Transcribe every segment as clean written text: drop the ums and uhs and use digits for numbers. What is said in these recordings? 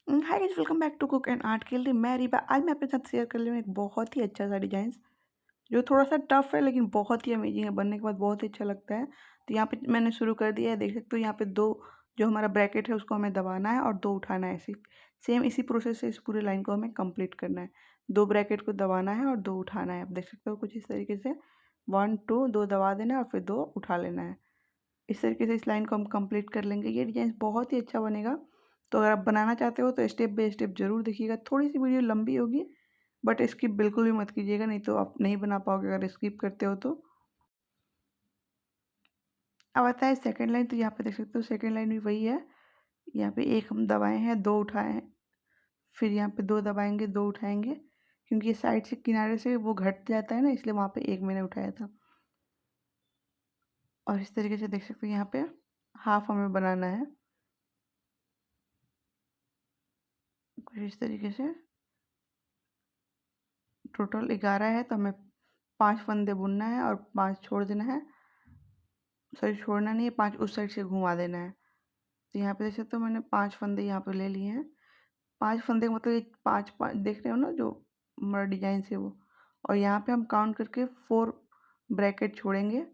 Hi guys, welcome back to cook and art के लिए मैं रिबा। आज मैं आपके साथ शेयर कर रही हूँ एक बहुत ही अच्छा सा डिजाइन जो थोड़ा सा टफ है लेकिन बहुत ही अमेजिंग है। बनने के बाद बहुत ही अच्छा लगता है। तो यहाँ पे मैंने शुरू कर दिया है, देख सकते हो। यहाँ पे दो जो हमारा ब्रैकेट है उसको हमें दबाना है और दो उठाना है। सेम इसी प्रोसेस से इस पूरे लाइन को हमें कंप्लीट करना है। दो ब्रैकेट को दबाना है और दो उठाना है। आप देख सकते हो कुछ इस तरीके से 1 2 दो दबा देना है और फिर दो उठा लेना है। इस तरीके से इस लाइन को हम कंप्लीट कर लेंगे। ये डिज़ाइन बहुत ही अच्छा बनेगा। तो अगर आप बनाना चाहते हो तो स्टेप बाय स्टेप ज़रूर देखिएगा। थोड़ी सी वीडियो लंबी होगी बट स्किप बिल्कुल भी मत कीजिएगा, नहीं तो आप नहीं बना पाओगे अगर स्किप करते हो तो। अब आता है सेकंड लाइन। तो यहाँ पे देख सकते हो सेकंड लाइन भी वही है। यहाँ पे एक हम दबाए हैं, दो उठाए हैं, फिर यहाँ पे दो दबाएंगे, दो उठाएंगे। क्योंकि ये साइड से किनारे से वो घट जाता है ना, इसलिए वहाँ पे एक मैंने उठाया था। और इस तरीके से देख सकते हो यहाँ पे हाफ हमें बनाना है कुछ इस तरीके से। टोटल 11 है तो हमें 5 फंदे बुनना है और 5 छोड़ देना है। सॉरी, छोड़ना नहीं है, 5 उस साइड से घुमा देना है। तो यहाँ पे देख सकते हो मैंने 5 फंदे यहाँ पे ले लिए हैं। 5 फंदे का मतलब ये 5-5 देख रहे हो ना जो हमारा डिजाइन से वो। और यहाँ पे हम काउंट करके 4 ब्रैकेट छोड़ेंगे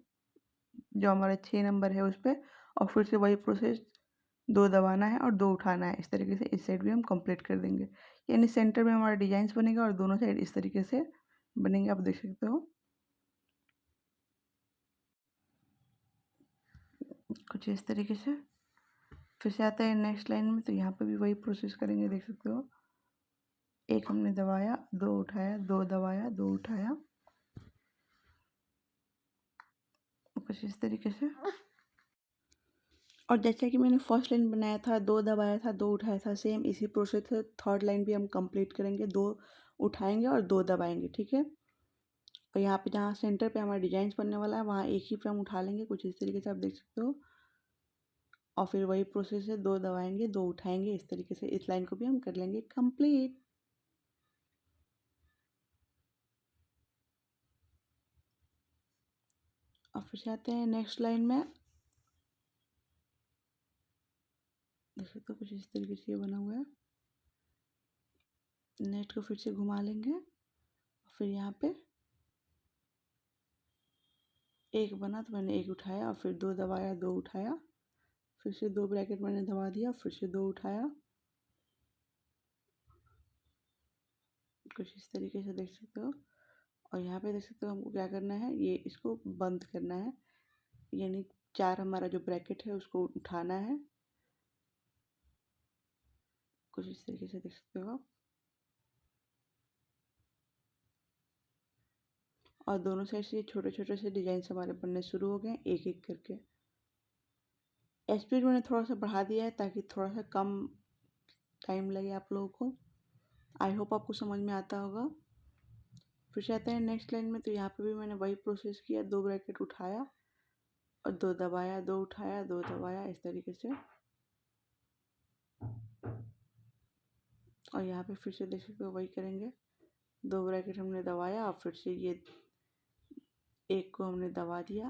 जो हमारा 6 नंबर है उस पे। और फिर से वही प्रोसेस, दो दबाना है और दो उठाना है। इस तरीके से इस साइड भी हम कंप्लीट कर देंगे। यानी सेंटर में हमारा डिजाइन बनेगा और दोनों साइड इस तरीके से बनेंगे। आप देख सकते हो कुछ इस तरीके से। फिर से आता है नेक्स्ट लाइन में। तो यहाँ पे भी वही प्रोसेस करेंगे, देख सकते हो। एक हमने दबाया, दो उठाया, दो दबाया, दो उठाया, कुछ इस तरीके से। और जैसे कि मैंने फर्स्ट लाइन बनाया था, दो दबाया था, दो उठाया था, सेम इसी प्रोसेस से थर्ड लाइन भी हम कंप्लीट करेंगे। दो उठाएंगे और दो दबाएंगे, ठीक है। और यहाँ पे जहाँ सेंटर पे हमारा डिजाइन बनने वाला है वहाँ एक ही पे हम उठा लेंगे, कुछ इस तरीके से आप देख सकते हो। और फिर वही प्रोसेस है, दो दबाएंगे, दो उठाएंगे। इस तरीके से इस लाइन को भी हम कर लेंगे कंप्लीट। और फिर से आते हैं नेक्स्ट लाइन में। देख सकते हो कुछ इस तरीके से ये बना हुआ है। नेट को फिर से घुमा लेंगे। फिर यहाँ पे एक बना तो मैंने एक उठाया और फिर दो दबाया, दो उठाया, फिर से दो ब्रैकेट मैंने दबा दिया, फिर से दो उठाया, कुछ इस तरीके से देख सकते हो। और यहाँ पे देख सकते हो हमको क्या करना है, ये इसको बंद करना है। यानी चार हमारा जो ब्रैकेट है उसको उठाना है, कुछ इस तरीके से देख सकते हो आप। और दोनों साइड से छोटे छोटे से डिजाइन हमारे बनने शुरू हो गए एक एक करके। स्पीड मैंने थोड़ा सा बढ़ा दिया है ताकि थोड़ा सा कम टाइम लगे आप लोगों को। आई होप आपको समझ में आता होगा। फिर से आते हैं नेक्स्ट लाइन में। तो यहाँ पे भी मैंने वही प्रोसेस किया, दो ब्रैकेट उठाया और दो दबाया, दो उठाया, दो दबाया, इस तरीके से। और यहाँ पे फिर से देख सकते हो वही करेंगे। दो ब्रैकेट हमने दबाया और फिर से ये एक को हमने दबा दिया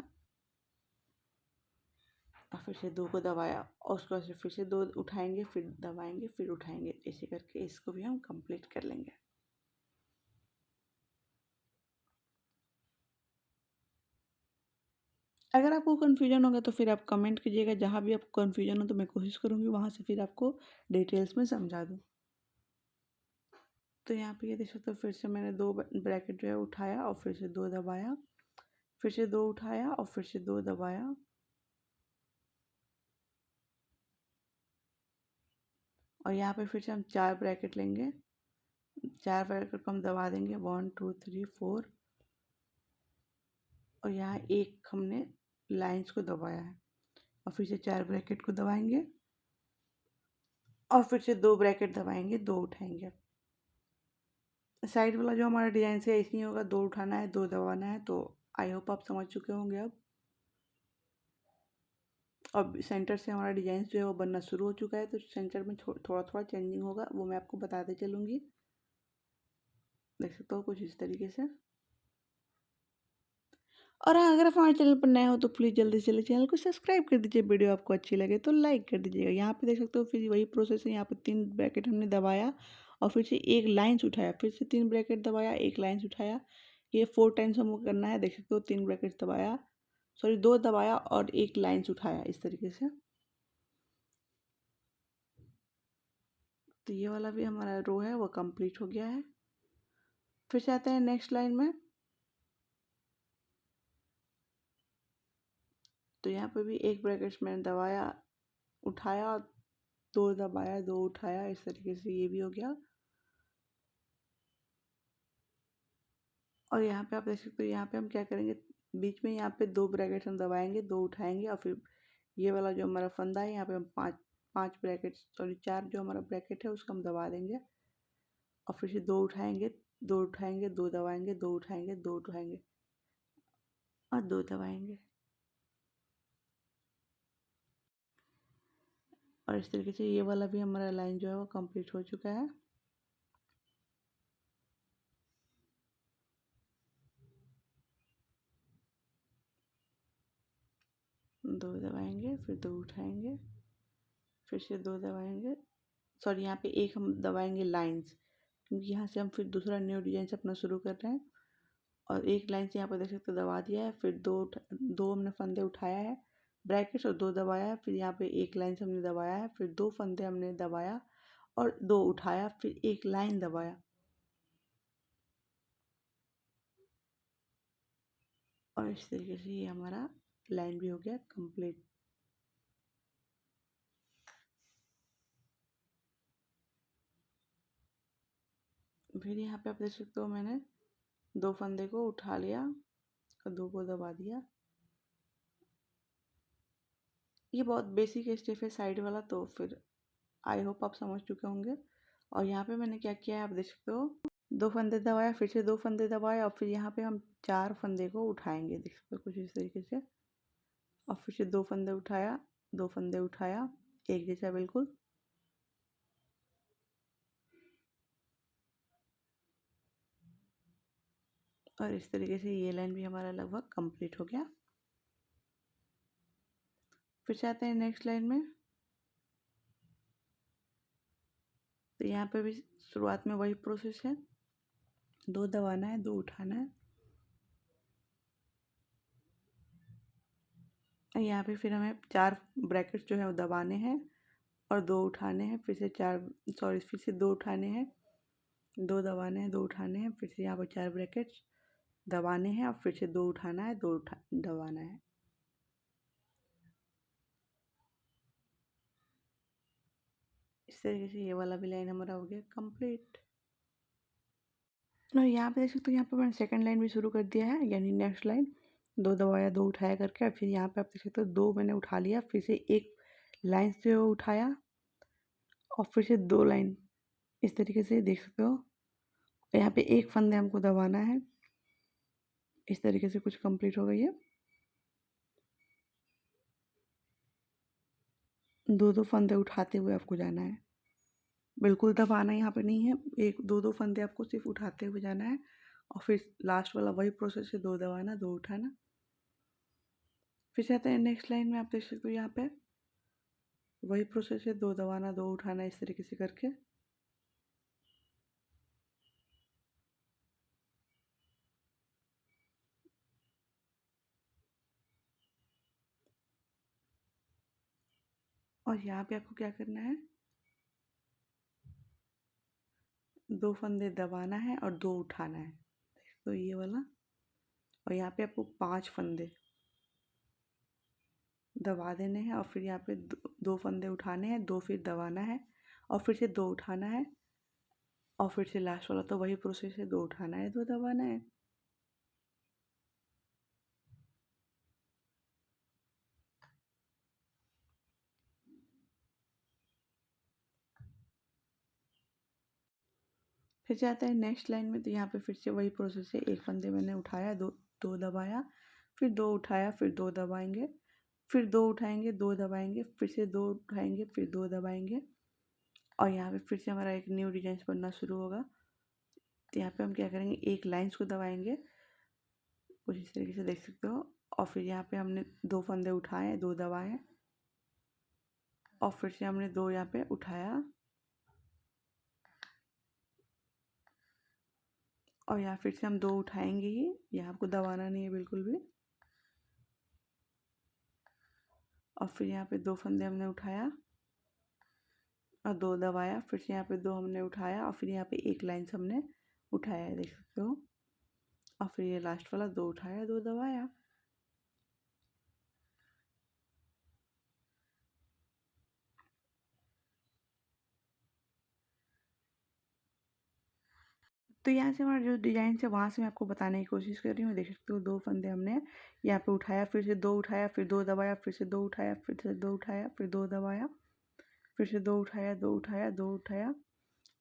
और फिर से दो को दबाया और उसके बाद से फिर से दो उठाएंगे, फिर दबाएंगे, फिर उठाएंगे। ऐसे करके इसको भी हम कंप्लीट कर लेंगे। अगर आपको कन्फ्यूजन होगा तो फिर आप कमेंट कीजिएगा। जहाँ भी आपको कन्फ्यूजन हो तो मैं कोशिश करूँगी वहाँ से फिर आपको डिटेल्स में समझा दूँ। तो यहाँ पे ये देख सकते हो फिर से मैंने दो ब्रैकेट जो है उठाया और फिर से दो दबाया, फिर से दो उठाया और फिर से दो दबाया। और यहाँ पे फिर से हम चार ब्रैकेट लेंगे, चार ब्रैकेट को हम दबा देंगे, 1 2 3 4। और यहाँ एक हमने लाइंस को दबाया है और फिर से चार ब्रैकेट को दबाएंगे और फिर से दो ब्रैकेट दबाएंगे, दो उठाएंगे। साइड वाला जो हमारा डिजाइन से ऐसे ही होगा, दो उठाना है, दो दबाना है। तो आई होप आप समझ चुके होंगे अब। अब सेंटर से हमारा डिजाइन जो है वो बनना शुरू हो चुका है। तो सेंटर में थोड़ा थोड़ा चेंजिंग होगा, वो मैं आपको बताते चलूँगी। देख सकते हो कुछ इस तरीके से। और हाँ, अगर आप हमारे चैनल पर नए हो तो प्लीज़ जल्दी से चैनल को सब्सक्राइब कर दीजिए। वीडियो आपको अच्छी लगे तो लाइक कर दीजिएगा। यहाँ पे देख सकते हो फिर वही प्रोसेस है। यहाँ पे 3 ब्रैकेट हमने दबाया और फिर से एक लाइन्स उठाया, फिर से 3 ब्रैकेट दबाया, एक लाइन्स उठाया। ये 4 टाइम्स हमको करना है। देख सकते हो 3 ब्रैकेट दबाया, सॉरी 2 दबाया और एक लाइन्स उठाया इस तरीके से। तो ये वाला भी हमारा रो है वो कंप्लीट हो गया है। फिर से आते हैं नेक्स्ट लाइन में। तो यहाँ पे भी एक ब्रैकेट्स मैंने दबाया, उठाया, 2 दबाया, 2 उठाया, इस तरीके से ये भी हो गया। और यहाँ पे आप देख सकते हो, यहाँ पे हम क्या करेंगे, बीच में यहाँ पे 2 ब्रैकेट हम दबाएंगे, 2 उठाएंगे और फिर ये वाला जो हमारा फंदा है यहाँ पे हम 5 ब्रैकेट, सॉरी 4 जो हमारा ब्रैकेट है उसको हम दबा देंगे और फिर से 2 उठाएंगे, 2 उठाएंगे, 2 दबाएंगे, 2 उठाएंगे, 2 उठाएंगे और 2 दबाएंगे। और इस तरीके से ये वाला भी हमारा लाइन जो है वो कंप्लीट हो चुका है। दो दबाएंगे, फिर 2 उठाएंगे, फिर से 2 दबाएंगे, सॉरी यहाँ पे एक हम दबाएंगे लाइंस, क्योंकि यहाँ से हम फिर दूसरा न्यू डिजाइन अपना शुरू कर रहे हैं। और एक लाइन से यहाँ पर देख सकते हो दबा दिया है, फिर दो हमने फंदे उठाया है ब्रैकेट्स और 2 दबाया है, फिर यहाँ पे एक लाइन से हमने दबाया है, फिर 2 फंदे हमने दबाया और 2 उठाया, फिर एक लाइन दबाया और इस तरीके से ये हमारा लाइन भी हो गया कंप्लीट। फिर यहाँ पे आप देख सकते हो मैंने 2 फंदे को उठा लिया और 2 को दबा दिया। ये बहुत बेसिक स्टेप है साइड वाला, तो फिर आई होप आप समझ चुके होंगे। और यहाँ पे मैंने क्या किया है आप देख सकते हो, 2 फंदे दबाया, फिर से 2 फंदे दबाए और फिर यहाँ पे हम 4 फंदे को उठाएंगे, देख सकते हो कुछ इस तरीके से। और फिर से 2 फंदे उठाया, 2 फंदे उठाया, एक जैसा बिल्कुल। और इस तरीके से ये लाइन भी हमारा लगभग कंप्लीट हो गया। फिर से आते हैं नेक्स्ट लाइन में। तो यहाँ पे भी शुरुआत में वही प्रोसेस है, 2 दबाना है, 2 उठाना है। यहाँ पे फिर हमें 4 ब्रैकेट्स जो है वो दबाने हैं और 2 उठाने हैं, फिर से 4, सॉरी फिर से 2 उठाने हैं, 2 दबाने हैं, 2 उठाने हैं, फिर से यहाँ पर 4 ब्रैकेट्स दबाने हैं और फिर से 2 उठाना है, 2 दबाना है। इस तरीके से ये वाला भी लाइन हमारा हो गया कंप्लीट। और यहाँ पे देख सकते हो, यहाँ पे मैंने सेकंड लाइन भी शुरू कर दिया है, यानी नेक्स्ट लाइन 2 दबाया, 2 उठाया करके। फिर यहाँ पे आप देख सकते हो 2 मैंने उठा लिया, फिर से एक लाइन से वो उठाया और फिर से 2 लाइन, इस तरीके से देख सकते हो। यहाँ पे एक फंदे हमको दबाना है, इस तरीके से कुछ कंप्लीट हो गई है। 2 फंदे उठाते हुए आपको जाना है, बिल्कुल दबाना यहाँ पे नहीं है। एक 2 फंदे आपको सिर्फ उठाते हुए जाना है और फिर लास्ट वाला वही प्रोसेस है, 2 दबाना, 2 उठाना। फिर से आते हैं नेक्स्ट लाइन में, आप देख सकते हो यहाँ पे वही प्रोसेस है, 2 दबाना, 2 उठाना, इस तरीके से करके। और यहाँ पे आपको क्या करना है, 2 फंदे दबाना है और 2 उठाना है, तो ये वाला। और यहाँ पे आपको 5 फंदे दबा देने हैं और फिर यहाँ पे 2 फंदे उठाने हैं, 2 फिर दबाना है और फिर से 2 उठाना है और फिर से लास्ट वाला तो वही प्रोसेस है, 2 उठाना है, 2 दबाना है। फिर जाता है नेक्स्ट लाइन में, तो यहाँ पे फिर से वही प्रोसेस है, एक फंदे मैंने उठाया, 2 दबाया, फिर 2 उठाया, फिर 2 दबाएंगे, फिर 2 उठाएंगे, 2 दबाएंगे, फिर से 2 उठाएंगे, फिर 2 दबाएंगे और यहाँ पे फिर से हमारा एक न्यू डिजाइन बनना शुरू होगा। तो यहाँ पे हम क्या करेंगे, एक लाइन्स को दबाएंगे, कुछ इस तरीके से देख सकते हो। और फिर यहाँ पे हमने 2 फंदे उठाए, 2 दबाए और फिर से हमने 2 यहाँ पे उठाया और यहाँ फिर से हम 2 उठाएंगे ही, यहाँ आपको दबाना नहीं है बिल्कुल भी। और फिर यहाँ पे 2 फंदे हमने उठाया और 2 दबाया, फिर से यहाँ पे 2 हमने उठाया और फिर यहाँ पे 1 लाइन से हमने उठाया है, देख सकते हो। और फिर ये लास्ट वाला 2 उठाया, 2 दबाया। तो यहाँ से हमारा जो डिज़ाइन है वहाँ से मैं आपको बताने की कोशिश कर रही हूँ। देख सकते हो 2 फंदे हमने यहाँ पे उठाया, फिर से 2 उठाया, फिर 2 दबाया, फिर से 2 उठाया, फिर से 2 उठाया, फिर 2 दबाया, फिर से 2 उठाया, 2 उठाया, 2 उठाया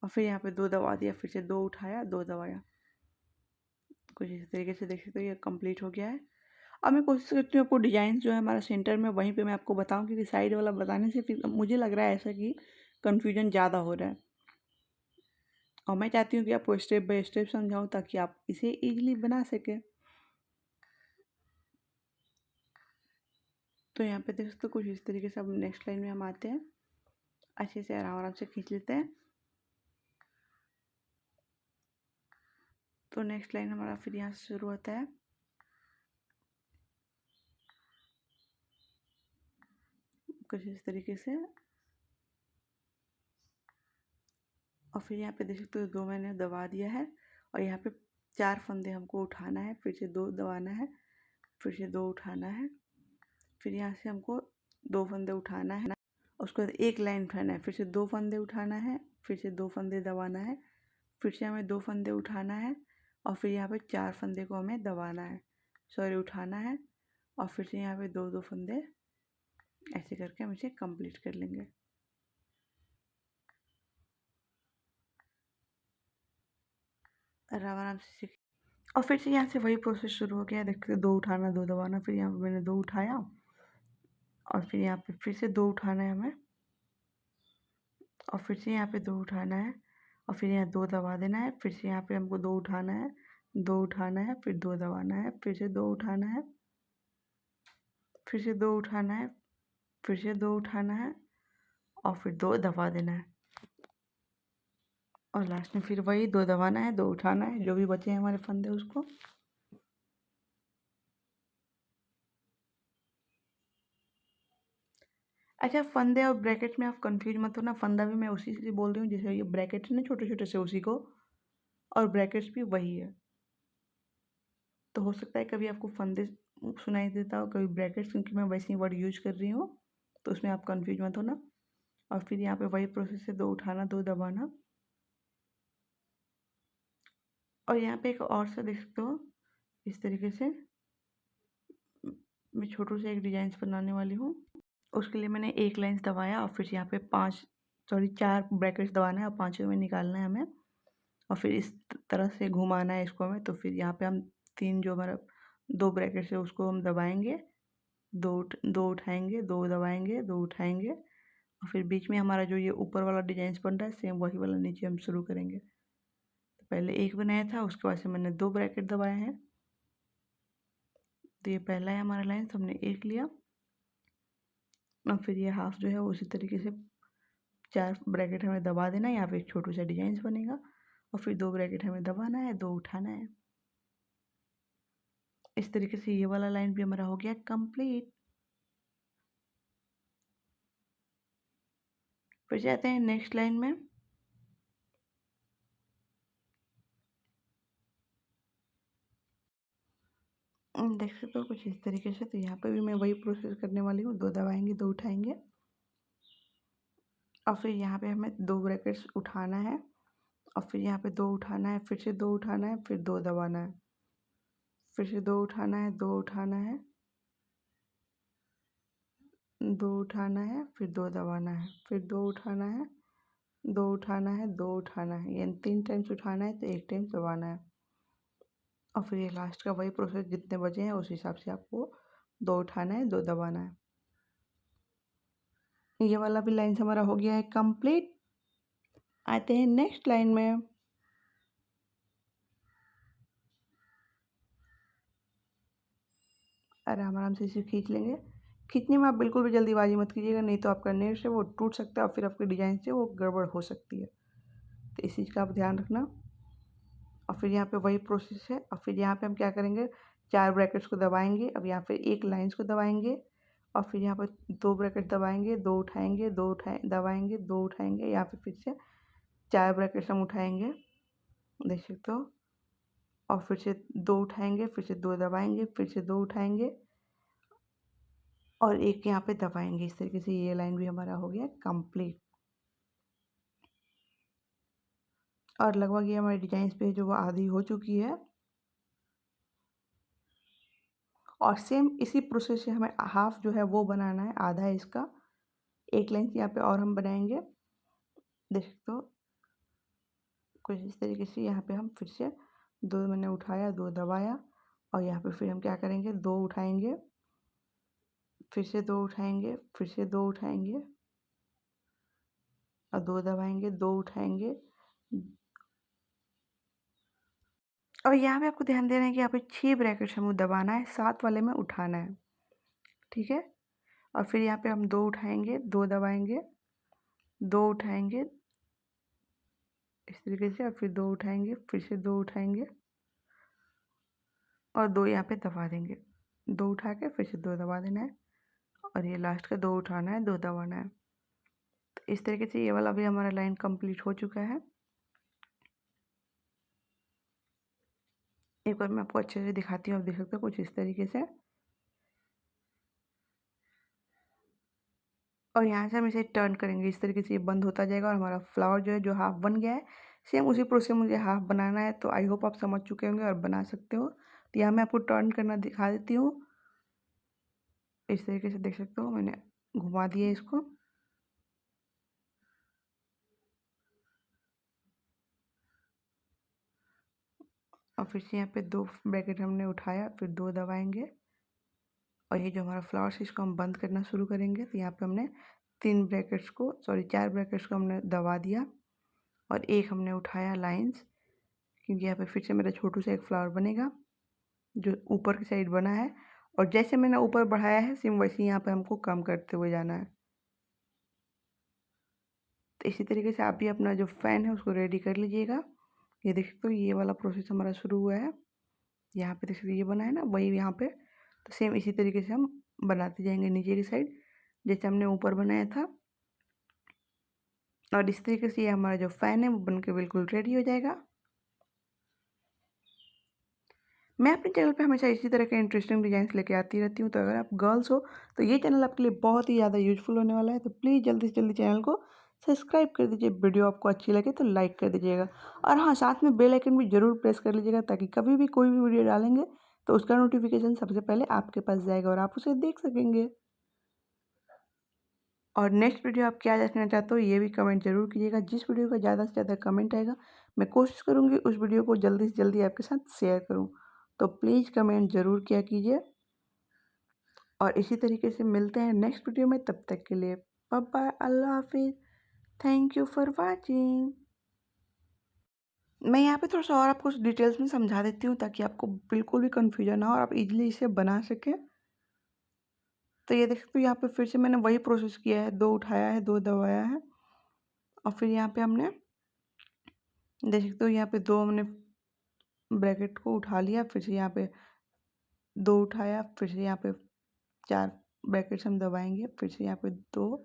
और फिर यहाँ पे 2 दबा दिया, फिर से 2 उठाया, 2 दबाया। कुछ इस तरीके से देख सकते हो ये कंप्लीट हो गया है। अब मैं कोशिश करती हूँ आपको डिज़ाइन जो है हमारा सेंटर में वहीं पे मैं आपको बताऊँ, क्योंकि साइड वाला बताने से फिर मुझे लग रहा है ऐसा कि कन्फ्यूजन ज़्यादा हो रहा है और मैं चाहती हूँ कि आपको स्टेप बाय स्टेप समझाऊँ ताकि आप इसे ईजिली बना सकें। तो यहाँ पे देख सकते हो कुछ इस तरीके से अब नेक्स्ट लाइन में हम आते हैं, अच्छे से आराम आराम से खींच लेते हैं। तो नेक्स्ट लाइन हमारा फिर यहाँ से शुरू होता है। कुछ इस तरीके से और फिर यहाँ पे देख सकते हो 2 मैंने दबा दिया है और यहाँ पे 4 फंदे हमको उठाना है, फिर से 2 दबाना है, फिर से 2 उठाना है, फिर यहाँ से हमको 2 फंदे उठाना है, उसके बाद 1 लाइन उठाना है, फिर से 2 फंदे उठाना है, फिर से 2 फंदे दबाना है, फिर से हमें 2 फंदे उठाना है और फिर यहाँ पे 4 फंदे को हमें दबाना है, सॉरी उठाना है और फिर से यहाँ पे 2-2 फंदे ऐसे करके हम इसे कंप्लीट कर लेंगे। आराम आराम से सीख और फिर से यहाँ से वही प्रोसेस शुरू हो गया। देखते 2 उठाना, 2 दबाना, फिर यहाँ पे मैंने 2 उठाया और फिर यहाँ पे फिर से 2 उठाना है हमें और फिर से यहाँ पे 2 उठाना है और फिर यहाँ 2 दबा देना है, फिर से यहाँ पे हमको 2 उठाना है, 2 उठाना है, फिर 2 दबाना है, फिर से 2 उठाना है, फिर से 2 उठाना है, फिर से 2 उठाना है और फिर 2 दबा देना है और लास्ट में फिर वही 2 दबाना है, 2 उठाना है, जो भी बचे हैं हमारे फंदे उसको। अच्छा, फंदे और ब्रैकेट में आप कंफ्यूज मत होना, फंदा भी मैं उसी से बोल रही हूँ जैसे ये ब्रैकेट है ना छोटे छोटे से, उसी को, और ब्रैकेट्स भी वही है। तो हो सकता है कभी आपको फंदे सुनाई देता हो, कभी ब्रैकेट्स, क्योंकि मैं वैसे ही वर्ड यूज कर रही हूँ, तो उसमें आप कंफ्यूज मत होना। और फिर यहाँ पे वही प्रोसेस है, 2 उठाना, 2 दबाना और यहाँ पे एक और सा देख सकते हो इस तरीके से मैं छोटू से एक डिजाइन बनाने वाली हूँ। उसके लिए मैंने 1 लाइन दबाया और फिर यहाँ पे 4 ब्रैकेट्स दबाना है और 5वें में निकालना है हमें और फिर इस तरह से घुमाना है इसको हमें। तो फिर यहाँ पे हम 3 जो हमारा 2 ब्रैकेट्स है उसको हम दबाएंगे, 2 उठाएंगे, 2 दबाएंगे, 2 उठाएंगे और फिर बीच में हमारा जो ये ऊपर वाला डिजाइन बन रहा है सेम वही वाला नीचे हम शुरू करेंगे। तो पहले 1 बनाया था, उसके बाद से मैंने 2 ब्रैकेट दबाए हैं। तो ये पहला है हमारा लाइन, तो हमने 1 लिया और फिर ये हाफ जो है उसी तरीके से 4 ब्रैकेट हमें दबा देना है, यहाँ पे एक छोटू सा डिजाइन बनेगा और फिर 2 ब्रैकेट हमें दबाना है, 2 उठाना है। इस तरीके से ये वाला लाइन भी हमारा हो गया कंप्लीट। फिर जाते हैं नेक्स्ट लाइन में। देख सकते हो कुछ इस तरीके से। तो यहाँ पे भी मैं वही प्रोसेस करने वाली हूँ, 2 दबाएंगे, 2 उठाएंगे और फिर यहाँ पे हमें 2 ब्रैकेट्स उठाना है और फिर यहाँ पे 2 उठाना है, फिर से 2 उठाना है, फिर 2 दबाना है, फिर से 2 उठाना है, 2 उठाना है, 2 उठाना है, फिर 2 दबाना है, फिर 2 उठाना है, 2 उठाना है, 2 उठाना है, यानी 3 टाइम्स उठाना है तो 1 टाइम दबाना है और फिर ये लास्ट का वही प्रोसेस, जितने बचे हैं उस हिसाब से आपको 2 उठाना है, 2 दबाना है। ये वाला भी लाइन हमारा हो गया है कंप्लीट। आते हैं नेक्स्ट लाइन में। आराम से इसे खींच लेंगे। खींचने में आप बिल्कुल भी जल्दीबाजी मत कीजिएगा, नहीं तो आपका नेट है वो टूट सकता है और फिर आपके डिज़ाइन से वो गड़बड़ हो सकती है। तो इस चीज़ का आप ध्यान रखना। और फिर यहाँ पे वही प्रोसेस है। और फिर यहाँ पे हम क्या करेंगे, 4 ब्रैकेट्स को दबाएंगे। अब यहाँ पे एक लाइन्स को दबाएंगे और फिर यहाँ पर 2 ब्रैकेट दबाएंगे, 2 उठाएंगे, 2 उठाए दबाएंगे, 2 उठाएंगे। यहाँ पे फिर से 4 ब्रैकेट्स हम उठाएंगे, देख सकते हो। और फिर से 2 उठाएंगे, फिर से 2 दबाएंगे, फिर से 2 उठाएंगे और एक यहाँ पे दबाएंगे। इस तरीके से ये लाइन भी हमारा हो गया कंप्लीट। और लगभग ये हमारी डिजाइन पे जो वो आधी हो चुकी है। और सेम इसी प्रोसेस से हमें हाफ जो है वो बनाना है, आधा है इसका। एक लाइन यहाँ पे और हम बनाएंगे, देख सकते हो। कुछ इस तरीके से यहाँ पे हम फिर से 2 मैंने उठाया, 2 दबाया और यहाँ पे फिर हम क्या करेंगे, 2 उठाएंगे, फिर से 2 उठाएंगे, फिर से 2 उठाएंगे और 2 दबाएंगे, 2 उठाएंगे। और यहाँ पे आपको ध्यान देना है कि यहाँ पे 6 ब्रैकेट्स हमें दबाना है, 7 वाले में उठाना है, ठीक है। और फिर यहाँ पे हम 2 उठाएंगे, 2 दबाएंगे, 2 उठाएंगे इस तरीके से और फिर 2 उठाएंगे, फिर से 2 उठाएंगे और 2 यहाँ पे दबा देंगे। 2 उठा के फिर से 2 दबा देना है और ये लास्ट का 2 उठाना है, 2 दबाना है। तो इस तरीके से ये वाला भी हमारा लाइन कंप्लीट हो चुका है। एक बार मैं आपको अच्छे से दिखाती हूँ, आप देख सकते हो कुछ इस तरीके से। और यहाँ से हम इसे टर्न करेंगे, इस तरीके से ये बंद होता जाएगा और हमारा फ्लावर जो है, जो हाफ बन गया है, सेम उसी प्रोसेस से मुझे हाफ बनाना है। तो आई होप आप समझ चुके होंगे और बना सकते हो। तो यहाँ मैं आपको टर्न करना दिखा देती हूँ। इस तरीके से देख सकते हो, मैंने घुमा दिया इसको। और फिर से यहाँ पे 2 ब्रैकेट हमने उठाया, फिर 2 दबाएंगे और ये जो हमारा फ्लावर्स इसको हम बंद करना शुरू करेंगे। तो यहाँ पे हमने 4 ब्रैकेट्स को हमने दबा दिया और एक हमने उठाया लाइंस, क्योंकि यहाँ पे फिर से मेरा छोटू सा एक फ्लावर बनेगा जो ऊपर की साइड बना है। और जैसे मैंने ऊपर बढ़ाया है सेम वैसे ही यहाँ पे हमको कम करते हुए जाना है। तो इसी तरीके से आप भी अपना जो फ़ैन है उसको रेडी कर लीजिएगा। ये देख सकते हो, ये वाला प्रोसेस हमारा शुरू हुआ है। यहाँ पे देख सकते हो ये बना है ना, वही यहाँ पे। तो सेम इसी तरीके से हम बनाते जाएंगे नीचे की साइड, जैसे हमने ऊपर बनाया था। और इस तरीके से ये हमारा जो फ़ैन है वो बन के बिल्कुल रेडी हो जाएगा। मैं अपने चैनल पे हमेशा इसी तरह के इंटरेस्टिंग डिज़ाइंस लेके आती रहती हूँ। तो अगर आप गर्ल्स हो तो ये चैनल आपके लिए बहुत ही ज़्यादा यूज़फुल होने वाला है। तो प्लीज़ जल्दी से जल्दी चैनल को सब्सक्राइब कर दीजिए। वीडियो आपको अच्छी लगे तो लाइक कर दीजिएगा। और हाँ, साथ में बेल आइकन भी ज़रूर प्रेस कर लीजिएगा, ताकि कभी भी कोई भी वीडियो डालेंगे तो उसका नोटिफिकेशन सबसे पहले आपके पास जाएगा और आप उसे देख सकेंगे। और नेक्स्ट वीडियो आप क्या देखना चाहते हो ये भी कमेंट ज़रूर कीजिएगा। जिस वीडियो का ज़्यादा से ज़्यादा कमेंट आएगा मैं कोशिश करूँगी उस वीडियो को जल्दी से जल्दी आपके साथ शेयर करूँ। तो प्लीज़ कमेंट ज़रूर किया कीजिए। और इसी तरीके से मिलते हैं नेक्स्ट वीडियो में, तब तक के लिए बाय बाय, अल्लाह हाफिज़। Thank you for watching. मैं यहाँ पे थोड़ा-सा और आपको डिटेल्स में समझा देती हूँ, ताकि आपको बिल्कुल भी कन्फ्यूजन ना हो और आप इजीली इसे बना सकें। तो ये देख सकते हो, यहाँ पे फिर से मैंने वही प्रोसेस किया है, 2 उठाया है, 2 दबाया है और फिर यहाँ पे हमने देख सकते हो, यहाँ पे 2 हमने ब्रैकेट को उठा लिया, फिर से यहाँ पे 2 उठाया, फिर से यहाँ पे 4 ब्रैकेट्स हम दबाएँगे, फिर से यहाँ पे 2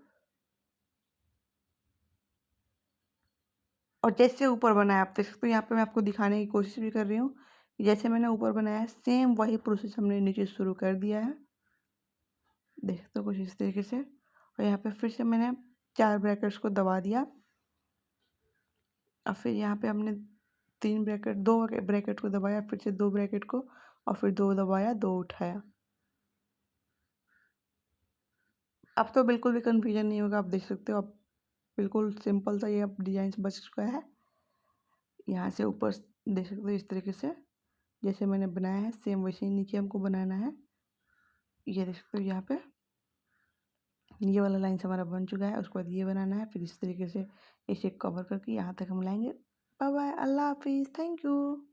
और जैसे ऊपर बनाया आप देख सकते हो। यहाँ पे मैं आपको दिखाने की कोशिश भी कर रही हूँ, जैसे मैंने ऊपर बनाया है सेम वही प्रोसेस हमने नीचे शुरू कर दिया है, देख सकते हो कुछ इस तरीके से। और यहाँ पे फिर से मैंने 4 ब्रैकेट्स को दबा दिया और फिर यहाँ पे हमने 2 ब्रैकेट को दबाया, फिर से 2 ब्रैकेट को और फिर 2 दबाया, 2 उठाया। अब तो बिल्कुल भी कन्फ्यूजन नहीं होगा, आप देख सकते हो। अब बिल्कुल सिंपल सा ये अब डिज़ाइन बच चुका है। यहाँ से ऊपर देख सकते हो इस तरीके से, जैसे मैंने बनाया है सेम वैसे ही नीचे हमको बनाना है। ये देख सकते हो, यहाँ पे ये वाला लाइन्स हमारा बन चुका है। उसके बाद ये बनाना है, फिर इस तरीके से इसे कवर करके यहाँ तक हम लाएंगे। बाय बाय, अल्लाह हाफिज़, थैंक यू।